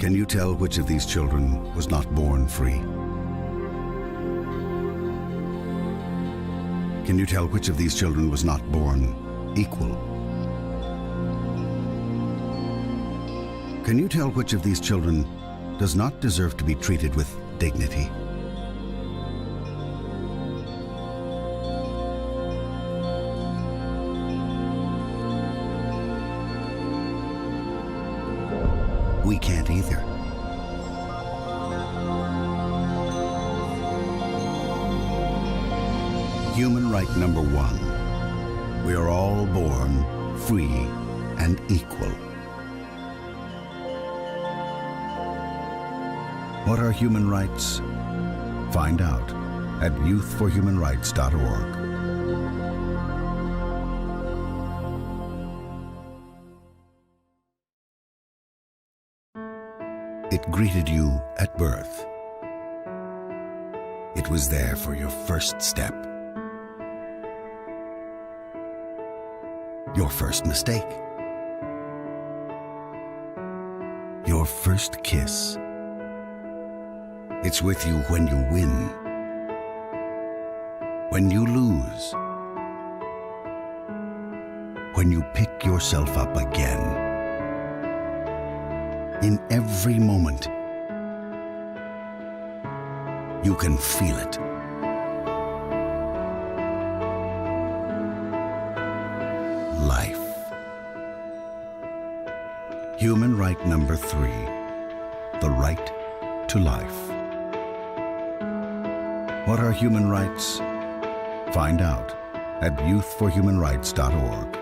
Can you tell which of these children was not born free? Can you tell which of these children was not born equal? Can you tell which of these children does not deserve to be treated with dignity? We can't either. Human right number one. We are all born free and equal. What are human rights? Find out at youthforhumanrights.org. It greeted you at birth. It was there for your first step, your first mistake, your first kiss. It's with you when you win, when you lose, when you pick yourself up again. In every moment, you can feel it. Life. Human right number three, the right to life. What are human rights? Find out at youthforhumanrights.org.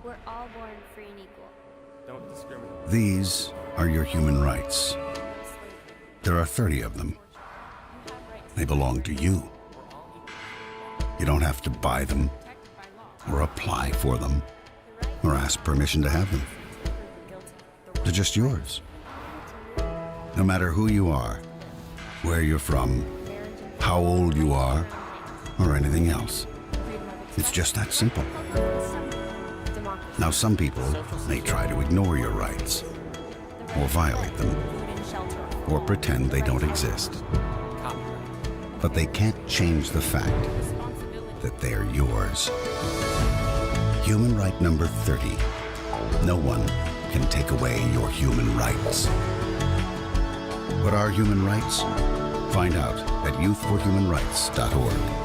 We're all born free and equal. Don't discriminate. These are your human rights. There are 30 of them. They belong to you. You don't have to buy them, or apply for them, or ask permission to have them. They're just yours. No matter who you are, where you're from, how old you are, or anything else. It's just that simple. Now, some people may try to ignore your rights, or violate them, or pretend they don't exist. But they can't change the fact that they're yours. Human right number 30. No one can take away your human rights. What are human rights? Find out at youthforhumanrights.org.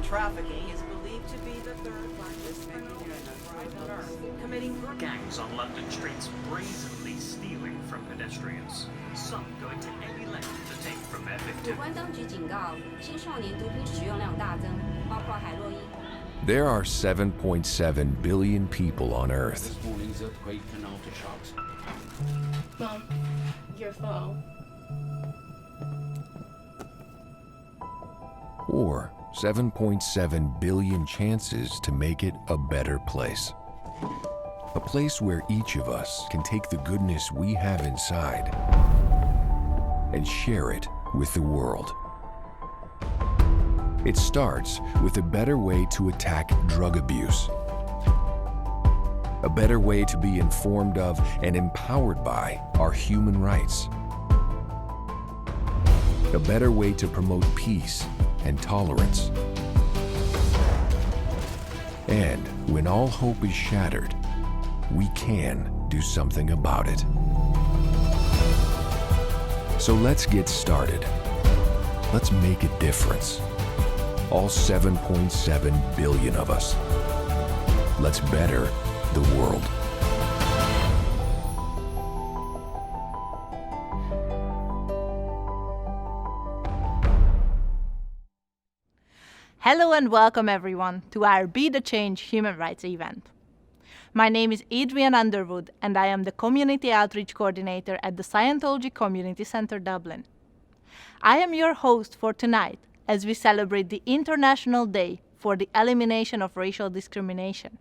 Trafficking is believed to be the third largest criminal enterprise on Earth, committing gangs on London streets brazenly stealing from pedestrians, some going to any length to take from their 有 victim. 关当局警告，青少年毒品使用量大增，包括海洛因。 There are 7.7 billion people on Earth. This morning's earthquake and aftershocks. Mom, your phone. Or 7.7 billion chances to make it a better place. A place where each of us can take the goodness we have inside and share it with the world. It starts with a better way to attack drug abuse. A better way to be informed of and empowered by our human rights. A better way to promote peace and tolerance. And when all hope is shattered, we can do something about it. So let's get started. Let's make a difference. All 7.7 billion of us. Let's better the world. Hello and welcome everyone to our Be the Change human rights event. My name is Adrienn Underwood and I am the Community Outreach Coordinator at the Scientology Community Centre Dublin. I am your host for tonight as we celebrate the International Day for the Elimination of Racial Discrimination.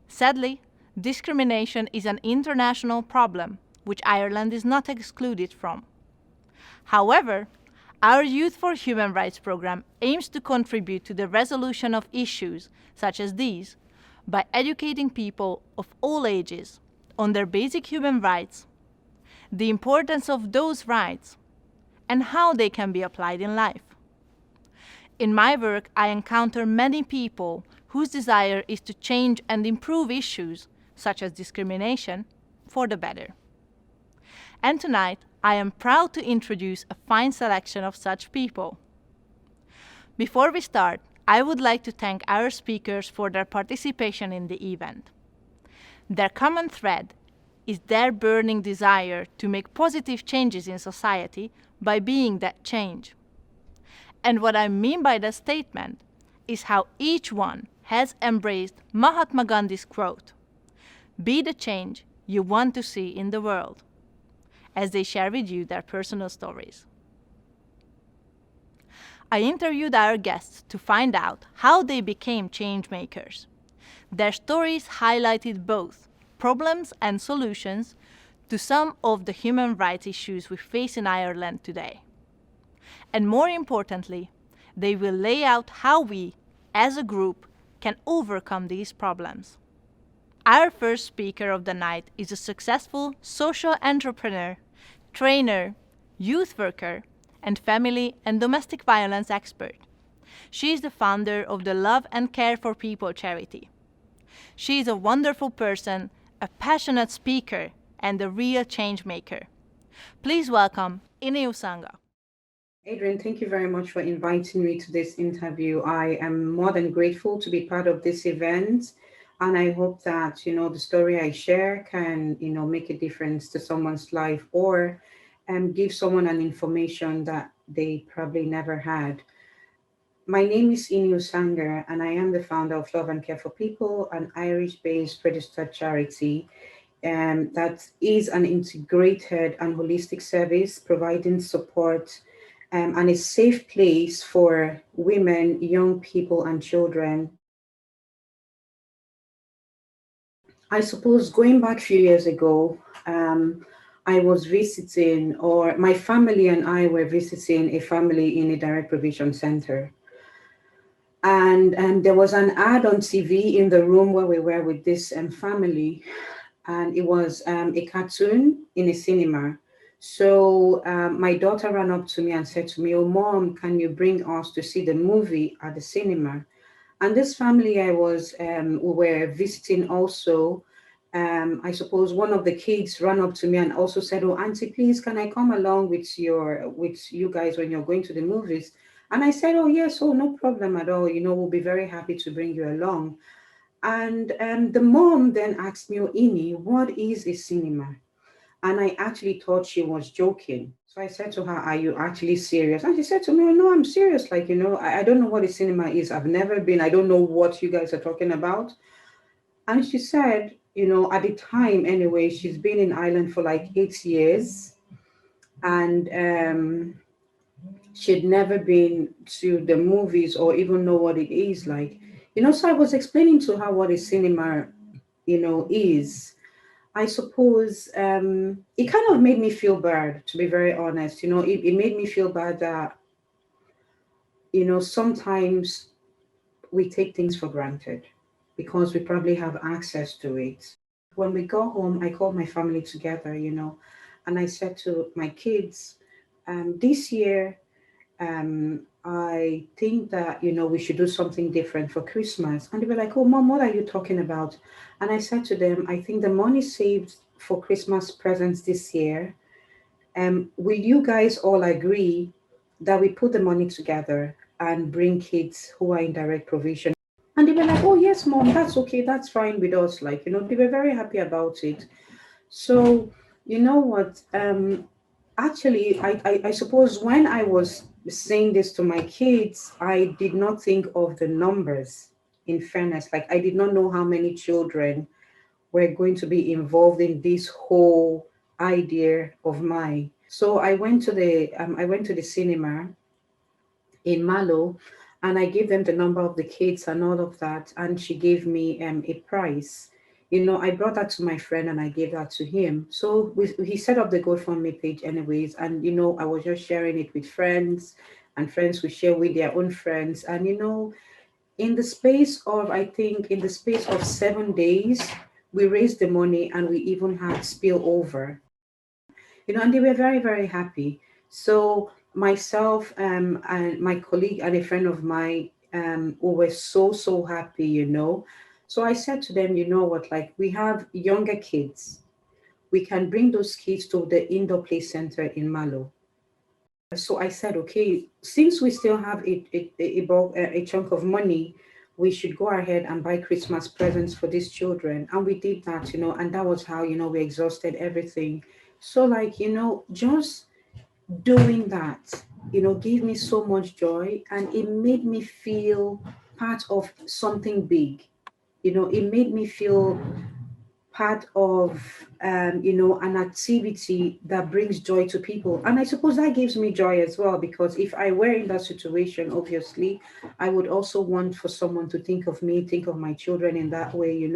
Sadly, discrimination is an international problem which Ireland is not excluded from. However, our Youth for Human Rights program aims to contribute to the resolution of issues such as these by educating people of all ages on their basic human rights, the importance of those rights, and how they can be applied in life. In my work, I encounter many people whose desire is to change and improve issues, such as discrimination, for the better. And tonight, I am proud to introduce a fine selection of such people. Before we start, I would like to thank our speakers for their participation in the event. Their common thread is their burning desire to make positive changes in society by being that change. And what I mean by that statement is how each one has embraced Mahatma Gandhi's quote, "Be the change you want to see in the world," as they share with you their personal stories. I interviewed our guests to find out how they became change makers. Their stories highlighted both problems and solutions to some of the human rights issues we face in Ireland today. And more importantly, they will lay out how we, as a group, can overcome these problems. Our first speaker of the night is a successful social entrepreneur, trainer, youth worker, and family and domestic violence expert. She is the founder of the Love and Care for People charity. She is a wonderful person, a passionate speaker, and a real change maker. Please welcome Usanga. Adrienn, thank you very much for inviting me to this interview. I am more than grateful to be part of this event. And I hope that, the story I share can, make a difference to someone's life or give someone an information that they probably never had. My name is Usanga, and I am the founder of Love and Care for People, an Irish-based registered charity that is an integrated and holistic service providing support and a safe place for women, young people, and children. I suppose going back a few years ago, I was visiting, or my family and I were visiting a family in a direct provision center. And there was an ad on TV in the room where we were with this family, and it was a cartoon in a cinema. So my daughter ran up to me and said to me, "Oh, Mom, can you bring us to see the movie at the cinema?" And this family I was, we were visiting also, I suppose one of the kids ran up to me and also said, "Oh, Auntie, please, can I come along with you guys when you're going to the movies?" And I said, "Oh, yes, oh, no problem at all. We'll be very happy to bring you along." And the mom then asked me, "Oh, Ini, what is a cinema?" And I actually thought she was joking. So I said to her, "Are you actually serious?" And she said to me, "Oh, no, I'm serious. Like, I don't know what a cinema is. I've never been. I don't know what you guys are talking about." And she said, at the time anyway, she's been in Ireland for like 8 years. And she'd never been to the movies or even know what it is like. So I was explaining to her what a cinema, is. I suppose it kind of made me feel bad, to be very honest. It made me feel bad that, sometimes we take things for granted. because we probably have access to it. When we go home, I called my family together, and I said to my kids, this year, I think that, we should do something different for Christmas. And they were like, oh, Mom, what are you talking about? And I said to them, I think the money saved for Christmas presents this year, will you guys all agree that we put the money together and bring kids who are in direct provision? And they were like, oh, yes, Mom, that's okay. That's fine with us. Like, they were very happy about it. So, you know what? Actually, I suppose when I was saying this to my kids, I did not think of the numbers, in fairness. Like, I did not know how many children were going to be involved in this whole idea of mine. So I went to the cinema in Malo, and I gave them the number of the kids and all of that, and she gave me a price. I brought that to my friend and I gave that to him. So he set up the GoFundMe page anyways, and I was just sharing it with friends, and friends would share with their own friends. And in the space of, I think, in the space of 7 days, we raised the money and we even had spillover. And they were very, very happy. So myself and my colleague and a friend of mine who were so, so happy. So I said to them, you know what, like, we have younger kids. We can bring those kids to the indoor play center in Malo. So I said, okay, since we still have a chunk of money, we should go ahead and buy Christmas presents for these children. And we did that, and that was how, we exhausted everything. So, like, just doing that, gave me so much joy, and it made me feel part of something big. It made me feel part of an activity that brings joy to people. And I suppose that gives me joy as well, because if I were in that situation, obviously I would also want for someone to think of me, think of my children in that way.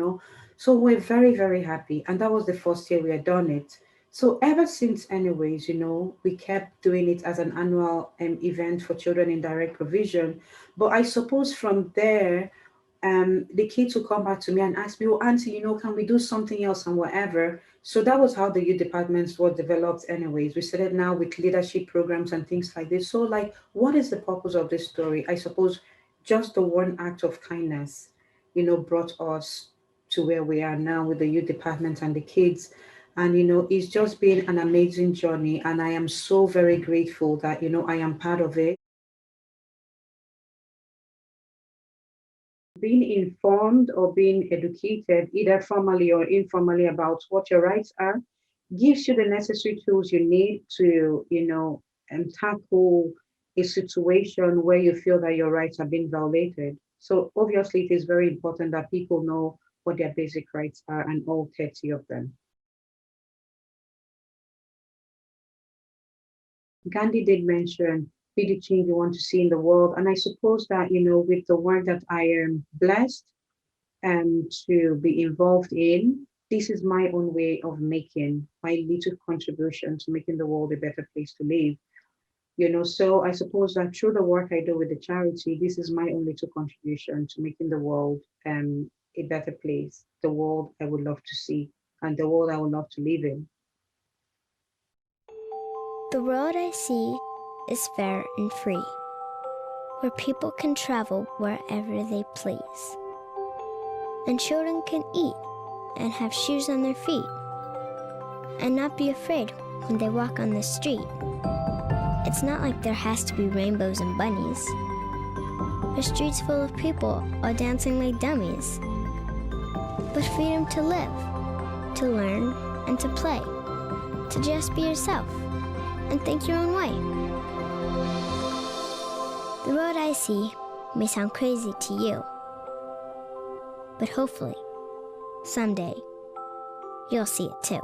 So we're very, very happy, and that was the first year we had done it. So ever since, anyways, we kept doing it as an annual event for children in direct provision. But I suppose from there, the kids will come back to me and ask me, oh, Auntie, can we do something else and whatever? So that was how the youth departments were developed anyways. We started now with leadership programs and things like this. So, like, what is the purpose of this story? I suppose just the one act of kindness, brought us to where we are now with the youth department and the kids. And, it's just been an amazing journey. And I am so very grateful that, I am part of it. Being informed or being educated, either formally or informally, about what your rights are, gives you the necessary tools you need to, tackle a situation where you feel that your rights are being violated. So obviously, it is very important that people know what their basic rights are, and all 30 of them. Gandhi did mention, be the change you want to see in the world. And I suppose that, with the work that I am blessed to be involved in, this is my own way of making my little contribution to making the world a better place to live. So I suppose that through the work I do with the charity, this is my own little contribution to making the world a better place, the world I would love to see, and the world I would love to live in. The world I see is fair and free, where people can travel wherever they please, and children can eat and have shoes on their feet, and not be afraid when they walk on the street. It's not like there has to be rainbows and bunnies. The streets full of people are dancing like dummies. But freedom to live, to learn, and to play, to just be yourself and think your own way. The road I see may sound crazy to you, but hopefully, someday, you'll see it too.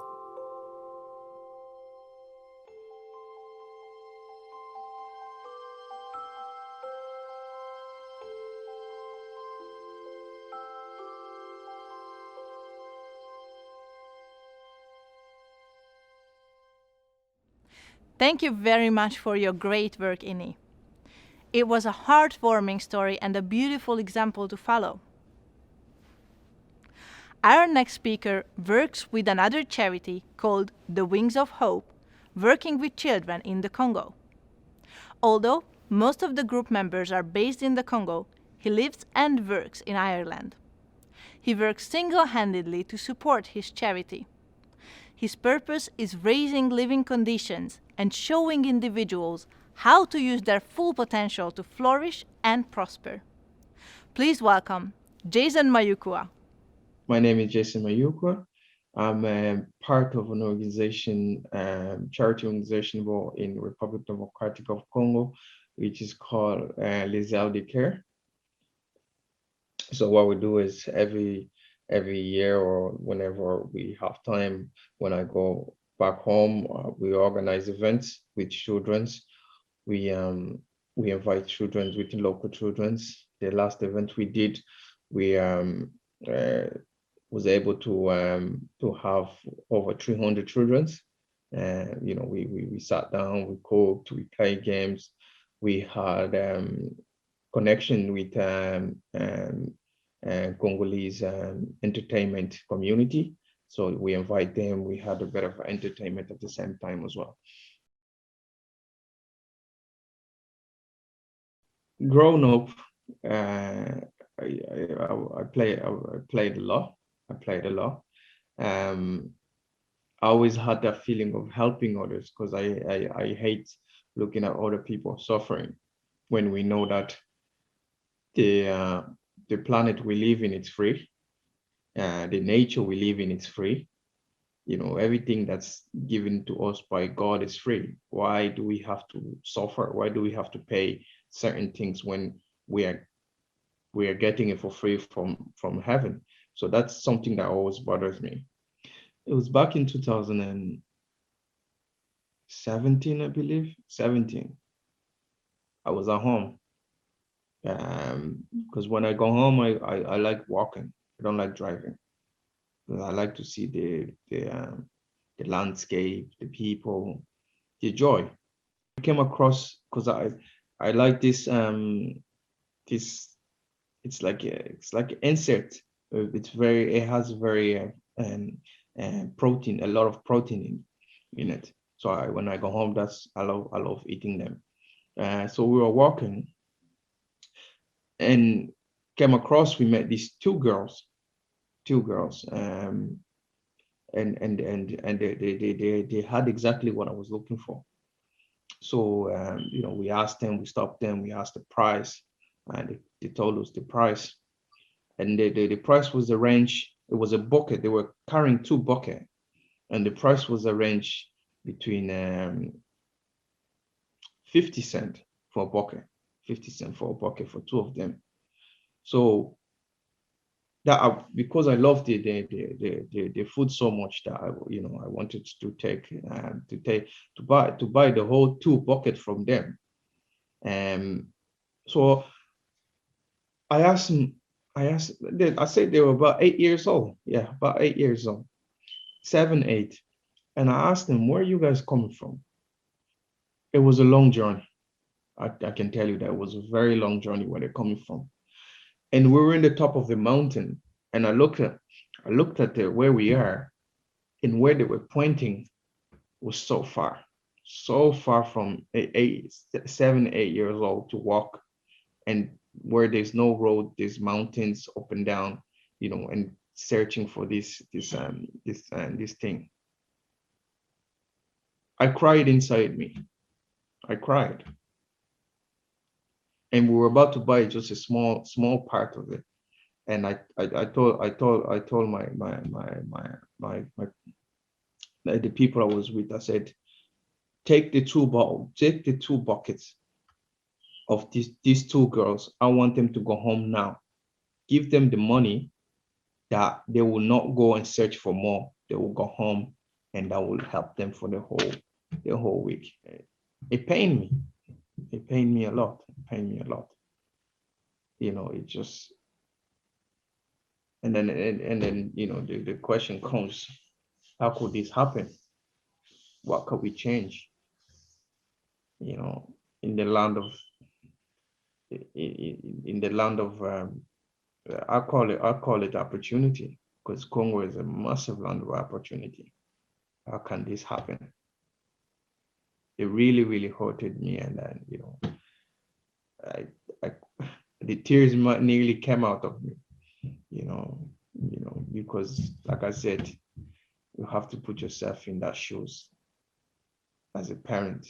Thank you very much for your great work, Ini. It was a heartwarming story and a beautiful example to follow. Our next speaker works with another charity called the Wings of Hope, working with children in the Congo. Although most of the group members are based in the Congo, he lives and works in Ireland. He works single-handedly to support his charity. His purpose is raising living conditions and showing individuals how to use their full potential to flourish and prosper. Please welcome Jason Mayukua. My name is Jason Mayukua. I'm a part of an organization, charity organization in Republic Democratic of Congo, which is called Les Ailes de Care. So what we do is every year or whenever we have time, when I go back home, we organize events with children's. We invite children within local children's. The last event we did, we was able to have over 300 children. We sat down, we cooked, we played games, we had connection with Congolese entertainment community. So we invite them, we had a bit of entertainment at the same time as well. Growing up, I played a lot. I always had that feeling of helping others because I hate looking at other people suffering when we know that the planet we live in is free, the nature we live in is free. You know, everything that's given to us by God is free. Why do we have to suffer? Why do we have to pay certain things when we are getting it for free from heaven? So that's something that always bothers me. It was back in 2017, I believe, 17. I was at home. Because when I go home, I like walking. I don't like driving. I like to see the landscape, the people, the joy. I came across because I like this it's like an insect. It has very protein, a lot of protein in it. So when I go home, I love eating them. So we were walking and came across, we met these two girls, and they had exactly what I was looking for. So we asked them, we stopped them, we asked the price, and they told us the price. And the price was arranged, it was a bucket, they were carrying two buckets, and the price was arranged between 50 cents for a bucket, 50 cents for a bucket for two of them. So that because I loved the food so much that I wanted to buy the whole two buckets from them. So I said they were about 8 years old. Yeah, about 8 years old, 7, 8. And I asked them, where are you guys coming from? It was a long journey. I can tell you that it was a very long journey where they're coming from. And we were in the top of the mountain, and I looked at where we are, and where they were pointing was so far from 7, 8 years old to walk, and where there's no road, there's mountains up and down, and searching for this thing. I cried inside me. I cried. And we were about to buy just a small part of it. And I told the people I was with, I said, take the two buckets of these two girls. I want them to go home now. Give them the money that they will not go and search for more. They will go home, and that will help them for the whole week. It pained me. It pained me a lot. It just, and then the question comes, how could this happen? What could we change? In the land of I call it opportunity. because Congo is a massive land of opportunity. How can this happen? It really, really hurted me, and then I the tears nearly came out of me, because like I said, you have to put yourself in that shoes as a parent.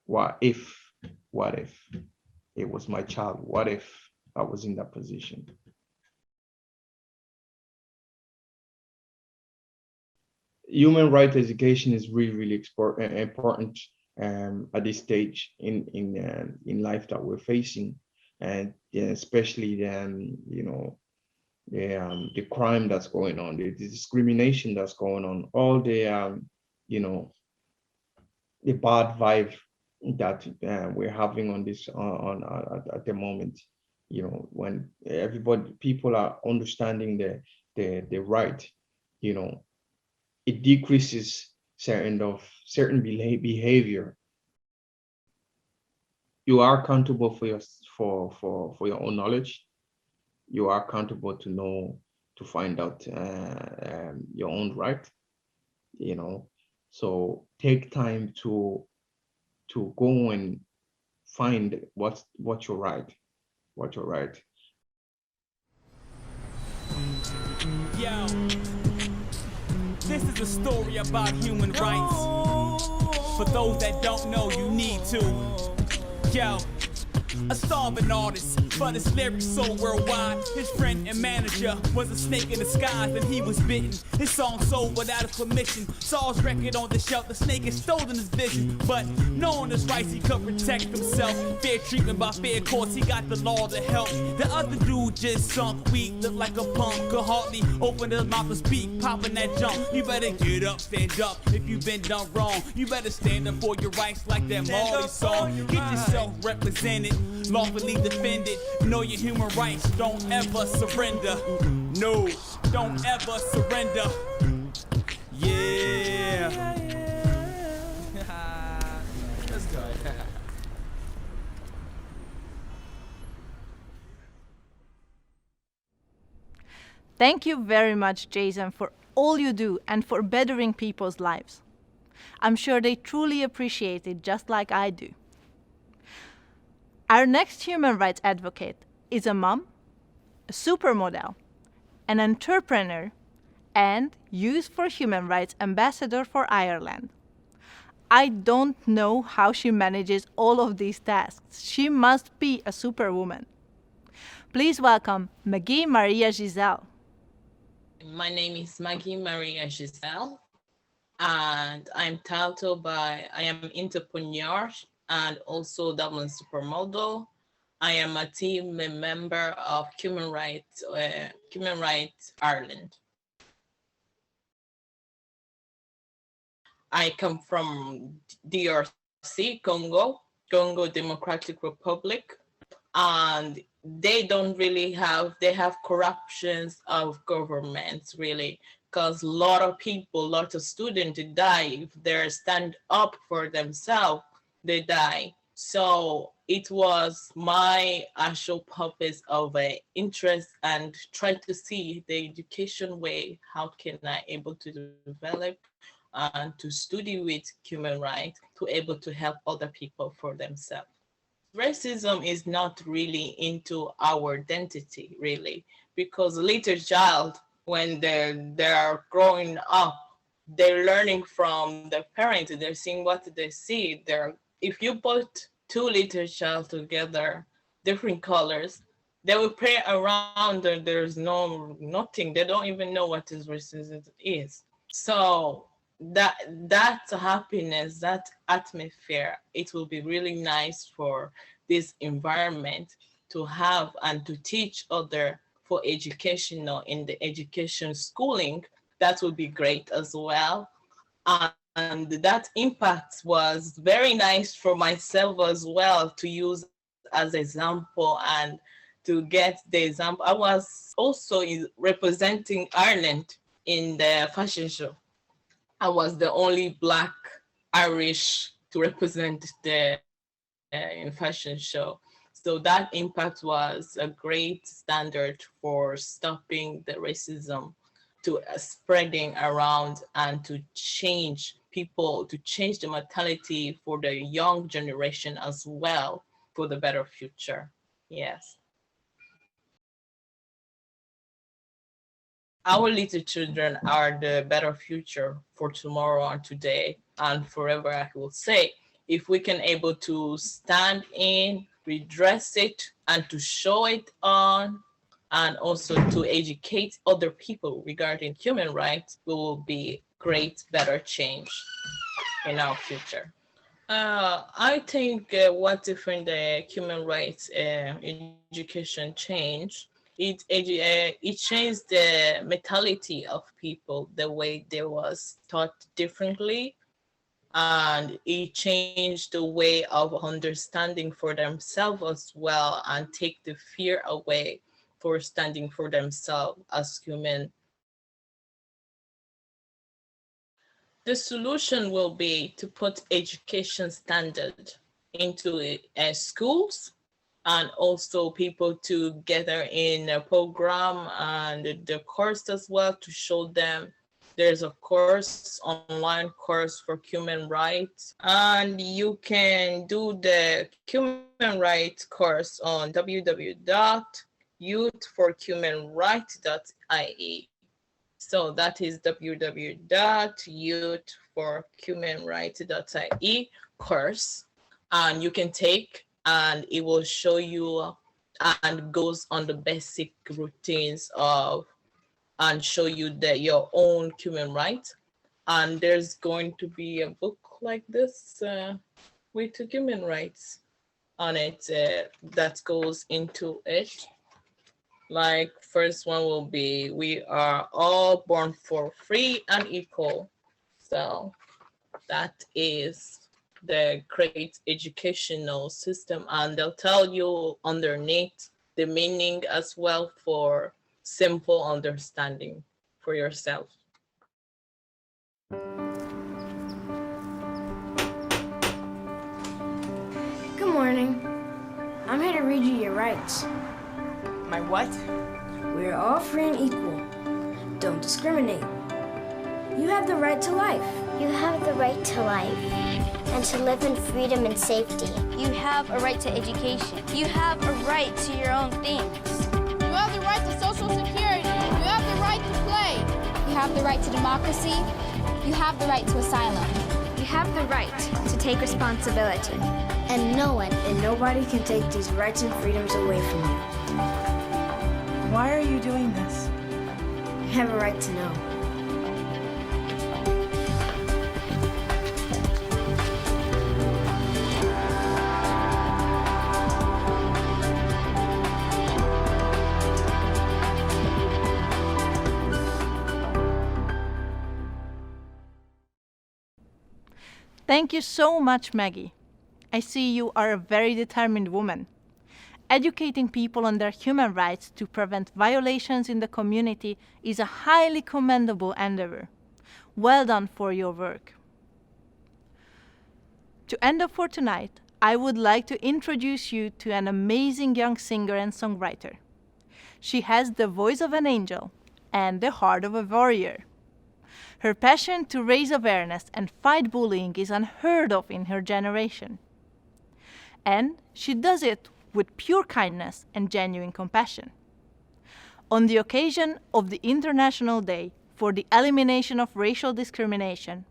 What if it was my child? What if I was in that position? Human rights education is really, really important at this stage in life that we're facing, and especially the crime that's going on, the discrimination that's going on, all the the bad vibe that we're having on this at the moment. When people are understanding the right, it decreases certain behavior. You are accountable for your own knowledge. You are accountable to find out your own right. So take time to go and find what you're right. Yo, this is a story about human rights. For those that don't know, you need to. Yo, a starving artist, but his lyrics so worldwide. His friend and manager was a snake in disguise, and he was bitten. His song sold without his permission. Saw his record on the shelf, the snake had stolen his vision. But knowing his rights, he could protect himself. Fair treatment by fair courts, he got the law to help. The other dude just sunk weak, looked like a punk. Could hardly open his mouth to speak, popping that junk. You better get up, stand up if you've been done wrong. You better stand up for your rights like that Marley song. Get yourself represented, lawfully defended. Know your human rights, don't ever surrender. No, don't ever surrender. Yeah. Let's go. Thank you very much, Jason, for all you do and for bettering people's lives. I'm sure they truly appreciate it just like I do. Our next human rights advocate is a mom, a supermodel, an entrepreneur, and Youth for Human Rights ambassador for Ireland. I don't know how she manages all of these tasks. She must be a superwoman. Please welcome Maguy Maria Jisele. My name is Maguy Maria Jisele, and I'm titled by I am entrepreneur and also Dublin Supermodel. I am a team member of Human Rights Ireland. I come from DRC, Congo Democratic Republic, and they don't really they have corruptions of governments really, because a lot of students die if they stand up for themselves, they die. So it was my actual purpose of interest and trying to see the education way, how can I able to develop and to study with human rights to able to help other people for themselves. Racism is not really into our identity really, because a little child, when they're growing up, they're learning from their parents, they're seeing what they see. If you put two little child together, different colors, they will play around and there's nothing. They don't even know what racism is. So that happiness, that atmosphere, it will be really nice for this environment to have and to teach other for educational in the education schooling. That would be great as well. And that impact was very nice for myself as well to use as example and to get the example. I was also representing Ireland in the fashion show. I was the only Black Irish to represent the fashion show. So that impact was a great standard for stopping the racism to spreading around and to change people, to change the mentality for the young generation as well for the better future. Yes. Our little children are the better future for tomorrow and today and forever, I will say. If we can able to stand in, redress it, and to show it on, and also to educate other people regarding human rights, we will be great, better change in our future. I think what different human rights education change, it changed the mentality of people, the way they was taught differently, and it changed the way of understanding for themselves as well, and take the fear away for standing for themselves as human. The solution will be to put education standard into schools, and also people together in a program and the course as well, to show them there's a course, online course for human rights, and you can do the human rights course on www.youthforhumanrights.ie. So that is www.youthforhumanrights.ie course, and you can take, and it will show you and goes on the basic routines of, and show you that your own human rights. And there's going to be a book like this with human rights on it that goes into it. Like first one will be, we are all born for free and equal. So that is the great educational system, and they'll tell you underneath the meaning as well for simple understanding for yourself. Good morning. I'm here to read you your rights. My what? We are all free and equal. Don't discriminate. You have the right to life. You have the right to life and to live in freedom and safety. You have a right to education. You have a right to your own things. You have the right to social security. You have the right to play. You have the right to democracy. You have the right to asylum. You have the right to take responsibility. And no one and nobody can take these rights and freedoms away from you. Why are you doing this? You have a right to know. Thank you so much, Maggie. I see you are a very determined woman. Educating people on their human rights to prevent violations in the community is a highly commendable endeavor. Well done for your work. To end up for tonight, I would like to introduce you to an amazing young singer and songwriter. She has the voice of an angel and the heart of a warrior. Her passion to raise awareness and fight bullying is unheard of in her generation. And she does it with pure kindness and genuine compassion. On the occasion of the International Day for the Elimination of Racial Discrimination,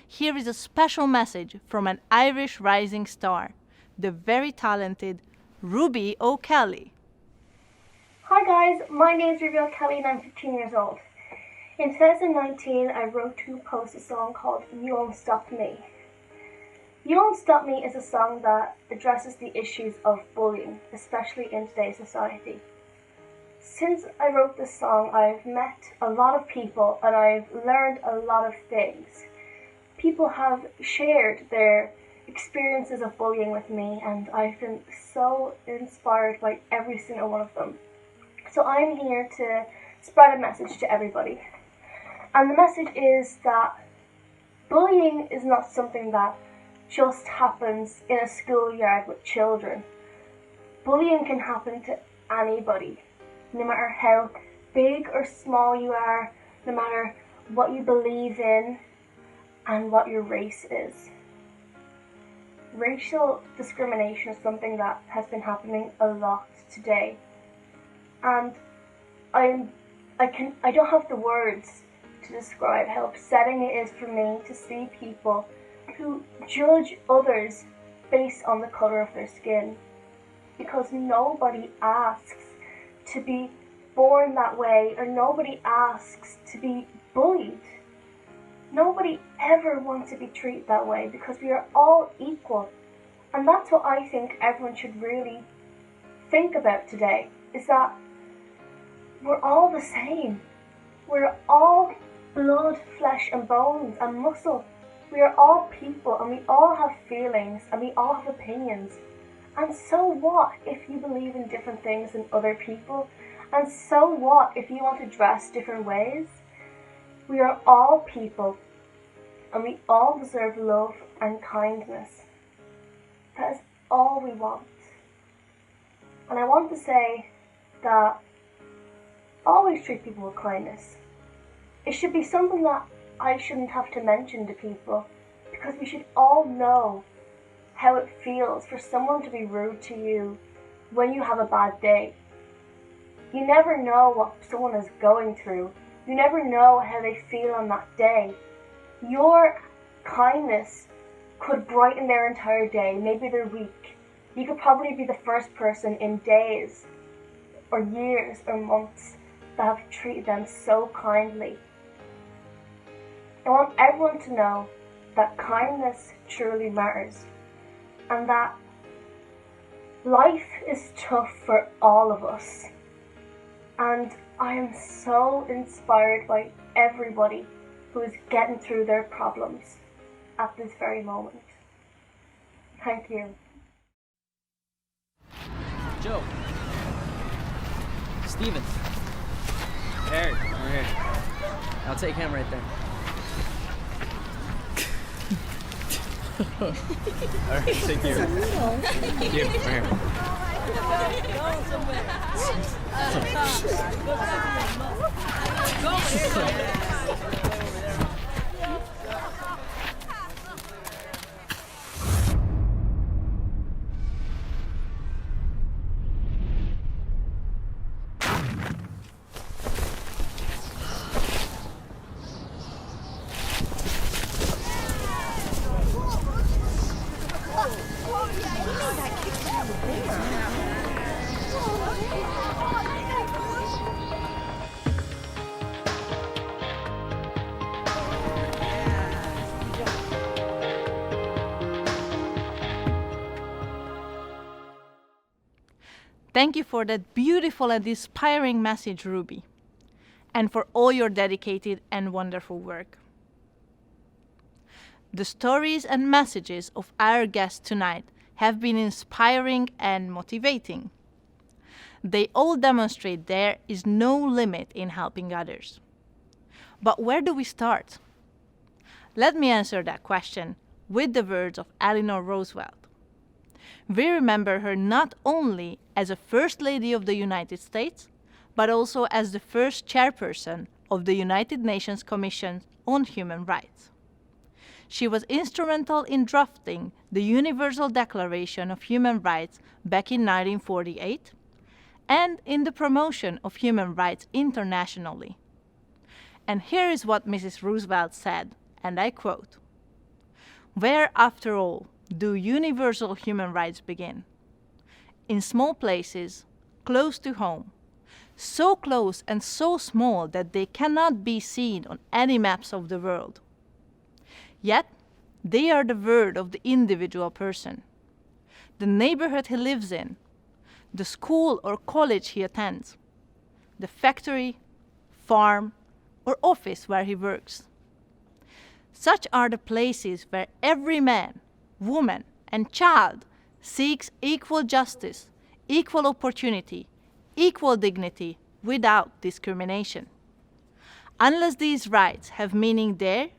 here is a special message from an Irish rising star, the very talented Ruby O'Kelly. Hi guys, my name is Ruby O'Kelly and I'm 15 years old. In 2019, I wrote to post a song called You Won't Stop Me. You Won't Stop Me is a song that addresses the issues of bullying, especially in today's society. Since I wrote this song, I've met a lot of people and I've learned a lot of things. People have shared their experiences of bullying with me and I've been so inspired by every single one of them. So I'm here to spread a message to everybody. And the message is that bullying is not something that just happens in a schoolyard with children. Bullying can happen to anybody, no matter how big or small you are, no matter what you believe in and what your race is. Racial discrimination is something that has been happening a lot today. And I don't have the words to describe how upsetting it is for me to see people who judge others based on the color of their skin, because nobody asks to be born that way, or nobody asks to be bullied. Nobody ever wants to be treated that way, because we are all equal. And that's what I think everyone should really think about today, is that we're all the same. We're all blood, flesh and bones and muscle. We are all people, and we all have feelings, and we all have opinions. And so what if you believe in different things than other people? And so what if you want to dress different ways? We are all people, and we all deserve love and kindness. That is all we want. And I want to say that always treat people with kindness. It should be something that I shouldn't have to mention to people, because we should all know how it feels for someone to be rude to you when you have a bad day. You never know what someone is going through. You never know how they feel on that day. Your kindness could brighten their entire day, maybe their week. You could probably be the first person in days or years or months that have treated them so kindly. I want everyone to know that kindness truly matters, and that life is tough for all of us. And I am so inspired by everybody who is getting through their problems at this very moment. Thank you. Joe. Steven. Eric, over here. I'll take him right there. Alright, take you. You, right here. Thank you for that beautiful and inspiring message, Ruby, and for all your dedicated and wonderful work. The stories and messages of our guests tonight have been inspiring and motivating. They all demonstrate there is no limit in helping others. But where do we start? Let me answer that question with the words of Eleanor Roosevelt. We remember her not only as a First Lady of the United States, but also as the first chairperson of the United Nations Commission on Human Rights. She was instrumental in drafting the Universal Declaration of Human Rights back in 1948, and in the promotion of human rights internationally. And here is what Mrs. Roosevelt said, and I quote, "Where, after all, do universal human rights begin? In small places, close to home, so close and so small that they cannot be seen on any maps of the world. Yet, they are the word of the individual person, the neighborhood he lives in, the school or college he attends, the factory, farm, or office where he works. Such are the places where every man, woman, and child seeks equal justice, equal opportunity, equal dignity without discrimination. Unless these rights have meaning there,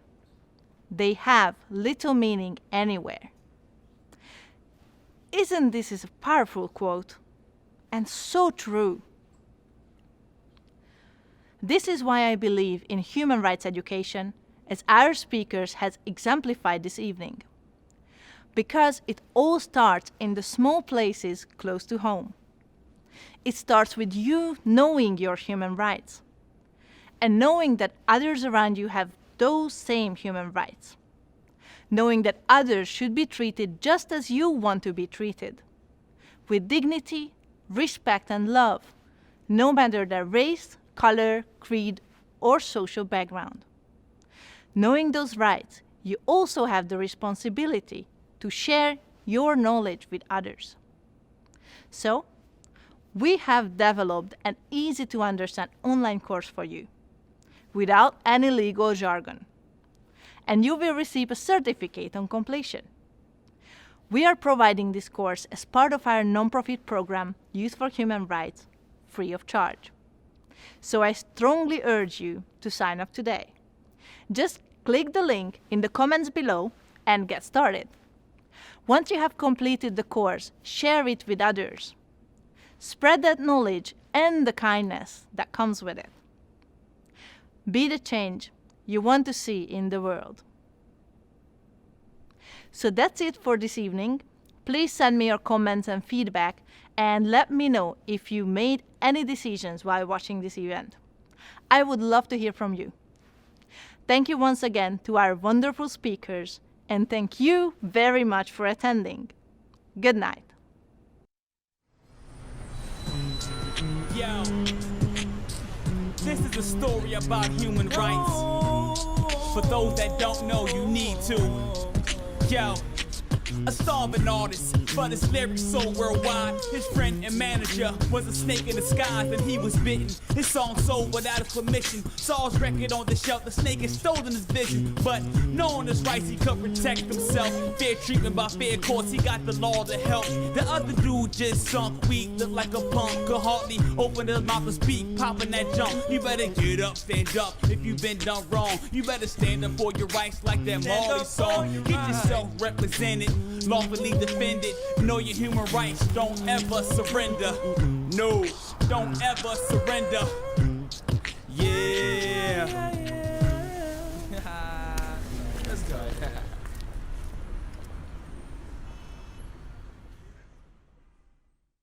they have little meaning anywhere." Isn't this a powerful quote? And so true. This is why I believe in human rights education, as our speakers has exemplified this evening. Because it all starts in the small places close to home. It starts with you knowing your human rights and knowing that others around you have those same human rights. Knowing that others should be treated just as you want to be treated, with dignity, respect, and love, no matter their race, color, creed, or social background. Knowing those rights, you also have the responsibility to share your knowledge with others. So, we have developed an easy-to-understand online course for you, without any legal jargon. And you will receive a certificate on completion. We are providing this course as part of our nonprofit program, Youth for Human Rights, free of charge. So I strongly urge you to sign up today. Just click the link in the comments below and get started. Once you have completed the course, share it with others. Spread that knowledge and the kindness that comes with it. Be the change you want to see in the world. So that's it for this evening. Please send me your comments and feedback and let me know if you made any decisions while watching this event. I would love to hear from you. Thank you once again to our wonderful speakers, and thank you very much for attending. Good night. Yo, this is a story about human rights. For those that don't know, you need to. Yo, a starving artist, but his lyrics so worldwide. His friend and manager was a snake in disguise, and he was bitten. His song sold without his permission. Saw his record on the shelf, the snake had stolen his vision. But knowing his rights, he could protect himself. Fair treatment by fair courts, he got the law to help. The other dude just sunk weak, looked like a punk. Could hardly open his mouth and speak, popping that junk. You better get up, stand up if you've been done wrong. You better stand up for your rights like that Marley song. Get yourself represented, lawfully defended. Know your human rights, don't ever surrender. No, don't ever surrender.